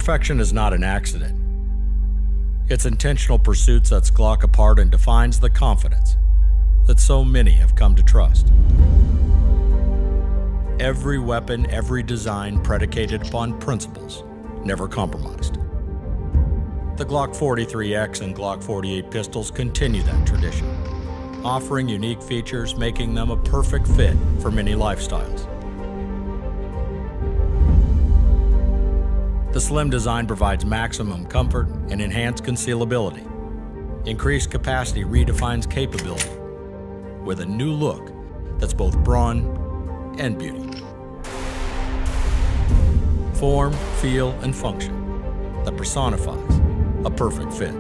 Perfection is not an accident. Its intentional pursuit sets Glock apart and defines the confidence that so many have come to trust. Every weapon, every design predicated upon principles, never compromised. The Glock 43X and Glock 48 pistols continue that tradition, offering unique features, making them a perfect fit for many lifestyles. The slim design provides maximum comfort and enhanced concealability. Increased capacity redefines capability with a new look that's both brawn and beauty. Form, feel, and function that personifies a perfect fit.